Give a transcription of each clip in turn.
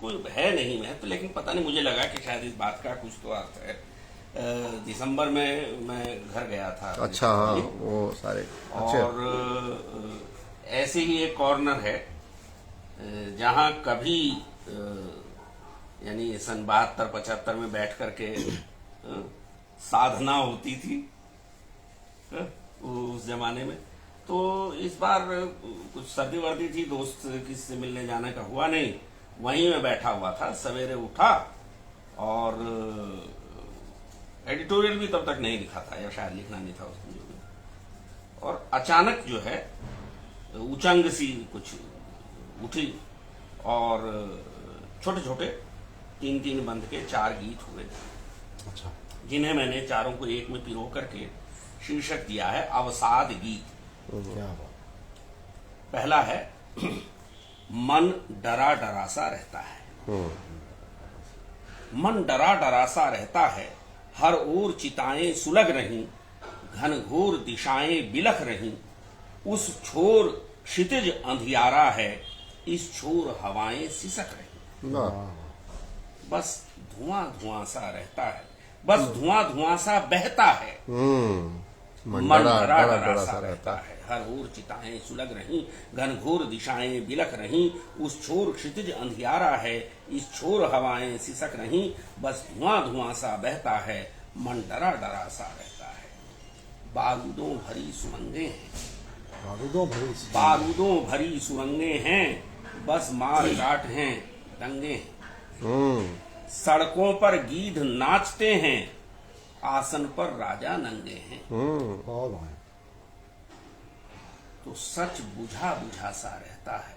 कोई है नहीं महत्व, लेकिन पता नहीं, मुझे लगा कि शायद इस बात का कुछ तो अर्थ है। दिसंबर में मैं घर गया था। अच्छा, हाँ, वो सारे अच्छे। और ऐसे ही एक कॉर्नर है जहाँ कभी यानी सन 72-75 में बैठ करके साधना होती थी उस जमाने में। तो इस बार कुछ सर्दी वर्दी थी, दोस्त किसी से मिलने जाने का हुआ नहीं, वहीं मैं बैठा हुआ था। सवेरे उठा और एडिटोरियल भी तब तक नहीं लिखा था, या शायद लिखना नहीं था उसमें जो भी। और अचानक जो है उचंग सी कुछ उठी और छोटे छोटे 3-3 बंद के 4 गीत हुए। अच्छा। जिन्हें मैंने चारों को एक में पिरो करके शीर्षक दिया है अवसाद गीत। क्या बात। पहला है मन डरा डरा सा रहता है। मन डरा डरा सा रहता है, हर ओर चिताएं सुलग रहीं, घनघोर दिशाएं बिलख रहीं, उस छोर क्षितिज अंधियारा है, इस छोर हवाएं सिसक रहीं। बस धुआं धुआं सा रहता है, बस धुआं धुआं सा बहता है, मन डरा डरा सा रहता है, हर ओर चिताएं सुलग रहीं, घनघोर दिशाएं बिलख रहीं, उस छोर क्षितिज अंधियारा है, इस छोर हवाएं सिसक रहीं, बस धुआं धुआं सा बहता है, मन डरा डरा सा रहता है। बारूदों भरी सुरंगें हैं, बारूदों भरी सुरंगें हैं, बस मार काट हैं दंगे हैं। सड़कों पर गीध नाचते हैं, आसन पर राजा नंगे हैं। तो सच बुझा बुझा सा रहता है,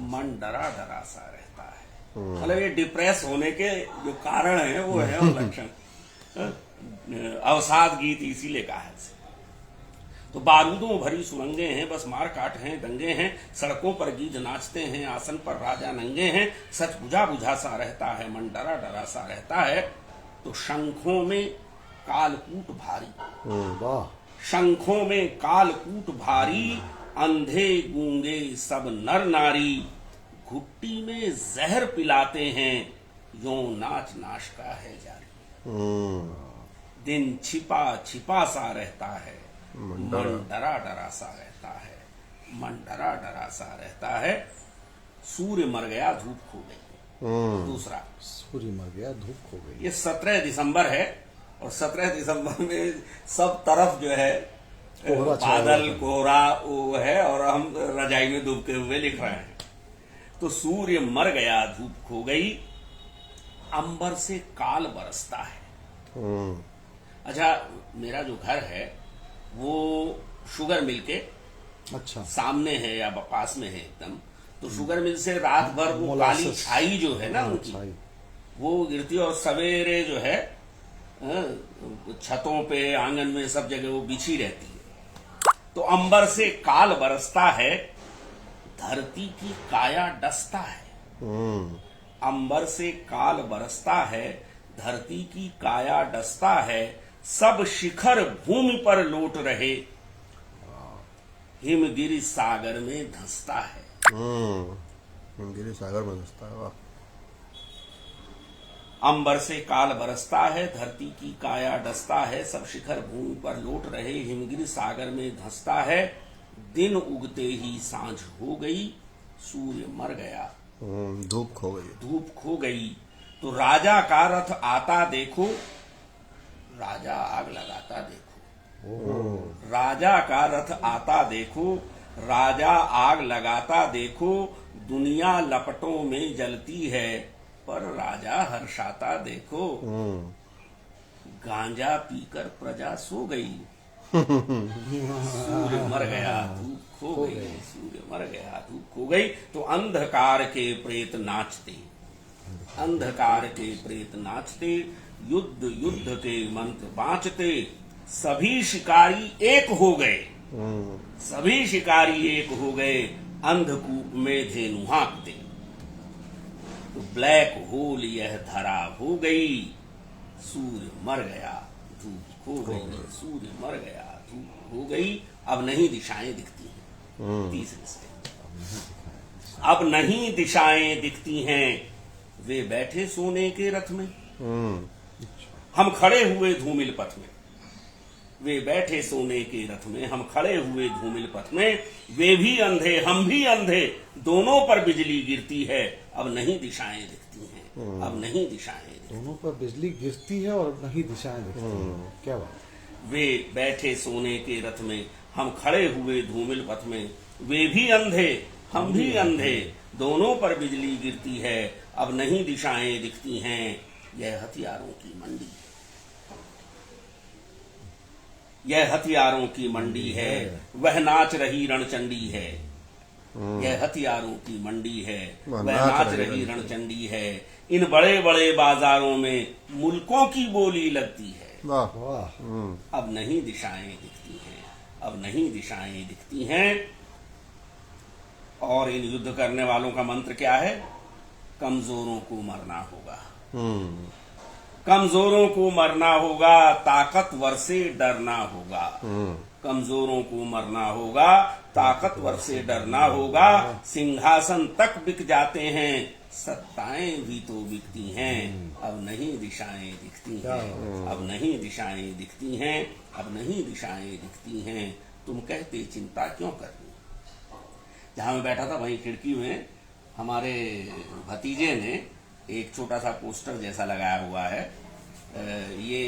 मन डरा डरा सा रहता है। मतलब ये डिप्रेस होने के जो कारण है वो है वो लक्षण। अवसाद गीत इसीलिए कहा है। तो बारूदों भरी सुरंगें हैं, बस मार काट हैं दंगे हैं, सड़कों पर गीत नाचते हैं, आसन पर राजा नंगे हैं, सच बुझा बुझा सा रहता है, मन डरा डरा सा रहता है। तो शंखों में कालकूट भारी, शंखों में कालकूट भारी, अंधे गूंगे सब नर नारी, घुट्टी में जहर पिलाते हैं, यो नाच नाच का है जारी। दिन छिपा छिपा सा रहता है, मन डरा डरा सा रहता है, मन डरा डरा सा रहता है। सूर्य मर गया धूप खो गई। दूसरा, सूर्य मर गया धूप खो गई। ये 17 दिसंबर है और 17 दिसंबर में सब तरफ जो है बादल कोहरा वो है और हम रजाई में डूबते हुए लिख रहे हैं। तो सूर्य मर गया धूप खो गई, अंबर से काल बरसता है। अच्छा, मेरा जो घर है वो शुगर मिल के अच्छा सामने है या पास में है एकदम। तो शुगर मिल से रात भर वो काली छाई जो है ना उनकी, वो गिरती है और सवेरे जो है छतों पे आंगन में सब जगह वो बिछी रहती है। तो अंबर से काल बरसता है, धरती की काया डसता है। अंबर से काल बरसता है, धरती की काया डसता है, सब शिखर भूमि पर लौट रहे, हिमगिरी सागर में धंसता है। हिमगिरी सागर में धंसता है। वाह। अंबर से काल बरसता है, धरती की काया डसता है, सब शिखर भूमि पर लौट रहे, हिमगिरी सागर में धंसता है। दिन उगते ही सांझ हो गई, सूर्य मर गया, धूप खो गई, धूप खो गई। तो राजा का रथ आता देखो, राजा आग लगाता देखो। राजा का रथ आता देखो, राजा आग लगाता देखो, दुनिया लपटों में जलती है, पर राजा हर्षाता देखो। गांजा पीकर प्रजा सो गई, सूर्य मर गया धूप खो गई, सूर्य मर गया धूप खो गई। तो अंधकार के प्रेत नाचते, अंधकार के प्रेत नाचते, युद्ध युद्ध के मंत्र बाँचते, सभी शिकारी एक हो गए, सभी शिकारी एक हो गए, अंधकूप में धेनु हाँकते। तो ब्लैक होल यह धरा हो गई, सूर्य मर गया धूप खो गई, सूर्य मर गया धूप हो गई। अब नहीं दिशाएं दिखती हैं। तीसरे से अब नहीं दिशाएं दिखती हैं, वे बैठे सोने के रथ में। हम खड़े हुए धूमिल पथ में, वे बैठे सोने के रथ में, हम खड़े हुए धूमिल पथ में, वे भी अंधे हम भी अंधे, दोनों पर बिजली गिरती है, अब नहीं दिशाएं दिखती हैं, अब नहीं दिशाएं दिखती। दोनों पर बिजली गिरती है और नहीं दिशाएं दिखती हैं। क्या बात। वे बैठे सोने के रथ में, हम खड़े हुए धूमिल पथ में, वे भी अंधे हम भी अंधे, दोनों पर बिजली गिरती है, अब नहीं दिशाएं दिखती हैं। यह हथियारों की मंडी है, यह हथियारों की मंडी है, वह नाच रही रणचंडी है। यह हथियारों की मंडी है, वह नाच रही रणचंडी है। इन बड़े बड़े बाजारों में मुल्कों की बोली लगती है, वाह वाह। अब नहीं दिशाएं दिखती हैं, अब नहीं दिशाएं दिखती हैं। और इन युद्ध करने वालों का मंत्र क्या है? कमजोरों को मरना होगा, कमजोरों को मरना होगा, ताकतवर से डरना होगा। कमजोरों को मरना होगा, ताकतवर से डरना होगा। सिंहासन तक बिक जाते हैं, सत्ताएं भी तो बिकती हैं, अब नहीं दिशाएं दिखती हैं, अब नहीं दिशाएं दिखती हैं, अब नहीं दिशाएं दिखती हैं। तुम कहते चिंता क्यों करनी। जहां मैं बैठा था वहीं खिड़की में हमारे भतीजे ने एक छोटा सा पोस्टर जैसा लगाया हुआ है। ये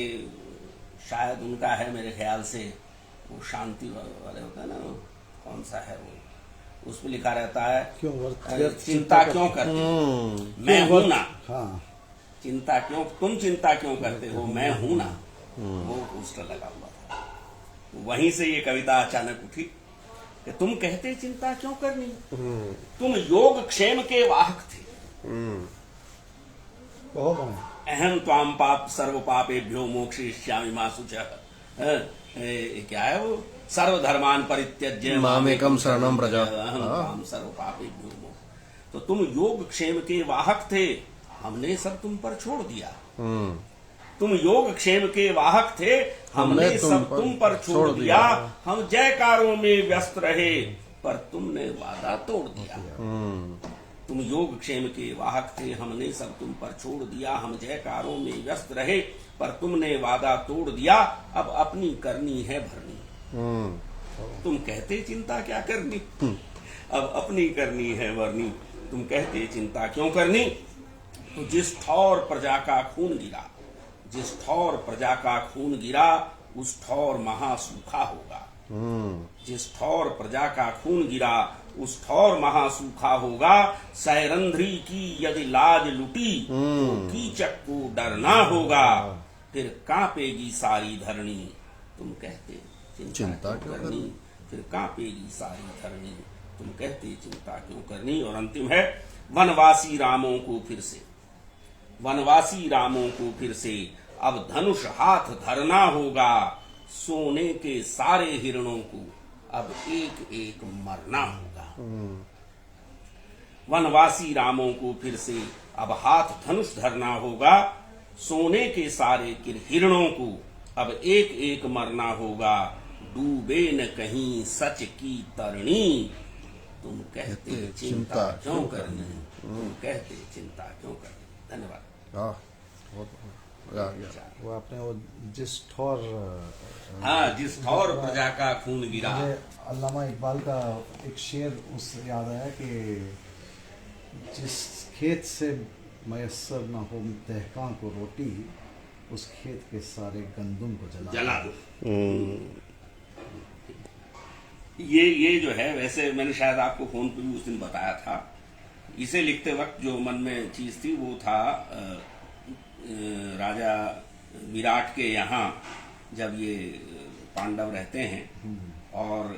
शायद उनका है मेरे ख्याल से, वो शांति वाले होता है ना, कौन सा है वो, उस पर लिखा रहता है क्यों चिंता क्यों करते, मैं हूं ना। हाँ। चिंता क्यों, तुम चिंता क्यों करते हो, मैं हूं ना। वो पोस्टर लगा हुआ था। वहीं से ये कविता अचानक उठी कि तुम कहते चिंता क्यों करनी, तुम योग क्षेम के वाहक थे। बहुत बढ़िया। अहम त्वाम पाप सर्व पापेभ्यो मोक्षयिष्यामि मा शुचः। क्या है वो, सर्वधर्मान परित्यज्य मामेकं शरणं व्रज। अहम त्वाम सर्व पापेभ्यो मोक्ष। तो तुम योग क्षेम के वाहक थे, हमने सब तुम पर छोड़ दिया। तुम योग क्षेम के वाहक थे, हमने सब तुम पर छोड़ दिया। हम जयकारों में व्यस्त रहे, पर तुमने वादा तोड़ दिया। तुम योग क्षेम के वाहक थे, हमने सब तुम पर छोड़ दिया। हम जयकारों में व्यस्त रहे, पर तुमने वादा तोड़ दिया। अब अपनी करनी है भरनी, तुम कहते चिंता क्या करनी, अब अपनी करनी है भरनी। तुम कहते चिंता क्यों करनी। तो जिस ठौर प्रजा का खून गिरा, जिस ठौर प्रजा का खून गिरा, उस ठौर महासूखा होगा। जिस ठौर प्रजा का खून गिरा, उस ठौर महासूखा होगा। सैरंध्री की यदि लाज लुटी, तो कीचक को डरना होगा। फिर कांपेगी सारी धरणी, तुम कहते चिंता क्यों करनी। फिर कांपेगी सारी धरणी, तुम कहते चिंता क्यों करनी। और अंतिम है, वनवासी रामों को फिर से, वनवासी रामों को फिर से अब धनुष हाथ धरना होगा। सोने के सारे हिरणों को अब एक एक मरना होगा। वनवासी रामों को फिर से अब हाथ धनुष धरना होगा। सोने के सारे हिरणों को अब एक एक मरना होगा। डूबे न कहीं सच की तरणी, तुम कहते चिंता क्यों करनी, तुम कहते चिंता क्यों करनी। धन्यवाद। बहुत मजा आ गया। वो आपने वो जिस ठौर, हाँ, जिस ठौर प्रजा का खून गिरा। मुझे अल्लामा इकबाल का एक शेर उस याद आया कि जिस खेत से मयस्सर न हो दहकां को रोटी, उस खेत के सारे गंदुम को जला दो। ये जो है, वैसे मैंने शायद आपको फोन पे भी उस दिन बताया था। इसे लिखते वक्त जो मन में चीज थी वो था, राजा विराट के यहाँ जब ये पांडव रहते हैं और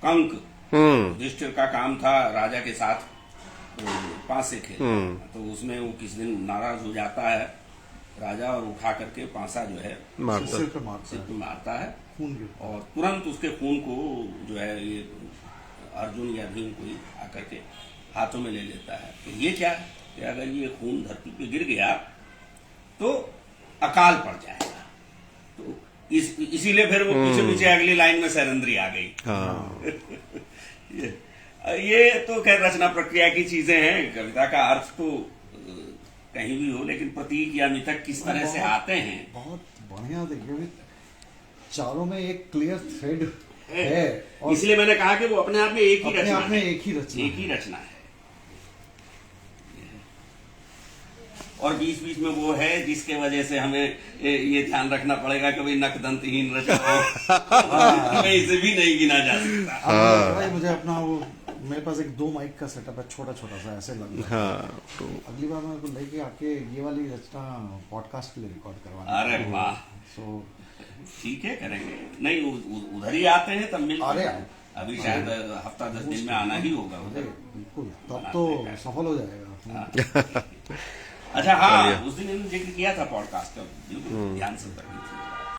कंक युधिष्ठिर का काम था राजा के साथ पांसे खेलना। तो उसमें वो किस दिन नाराज हो जाता है राजा और उठा करके पांसा जो है सिर पे मारता है, खून और तुरंत उसके खून को जो है ये अर्जुन या भीम कोई आकर के हाथों में ले लेता है। तो ये क्या है कि अगर ये खून धरती पे गिर गया तो अकाल पड़ जाएगा। तो इसीलिए फिर वो पीछे पीछे अगली लाइन में सैरंद्री आ गई। ये तो खैर रचना प्रक्रिया की चीजें हैं। कविता का अर्थ तो कहीं भी हो, लेकिन प्रतीक या मिथक किस तरह से आते हैं। बहुत बढ़िया देखिए भी, चारों में एक क्लियर थ्रेड है और इसलिए मैंने कहा कि वो अपने आप में एक ही अपने रचना आप में है। एक ही रचना एक ही रचना है। और बीच बीच में वो है जिसके वजह से हमें ये ध्यान रखना पड़ेगा कि भाई नकदंतहीन रचना हो, हमें इसे भी नहीं गिना जा सकता। अब भाई मुझे अपना वो, मेरे पास एक 2 माइक का सेटअप है, छोटा छोटा सा ऐसे लग रहा है। हाँ तो अगली बार मैं को लेके आके ये वाली रचना पॉडकास्ट के लिए रिकॉर्ड करवाना। अरे वाह, सो ठीक है, करेंगे। नहीं उधर ही आते हैं तब मिलते अरे हैं। अभी शायद हफ्ता 10 दिन में आना ही होगा अरे उधर। बिल्कुल, तब तो सफल हो जाएगा। अच्छा हाँ, उस दिन जिक्र किया था पॉडकास्ट का, बिल्कुल ध्यान से उतर गई थी।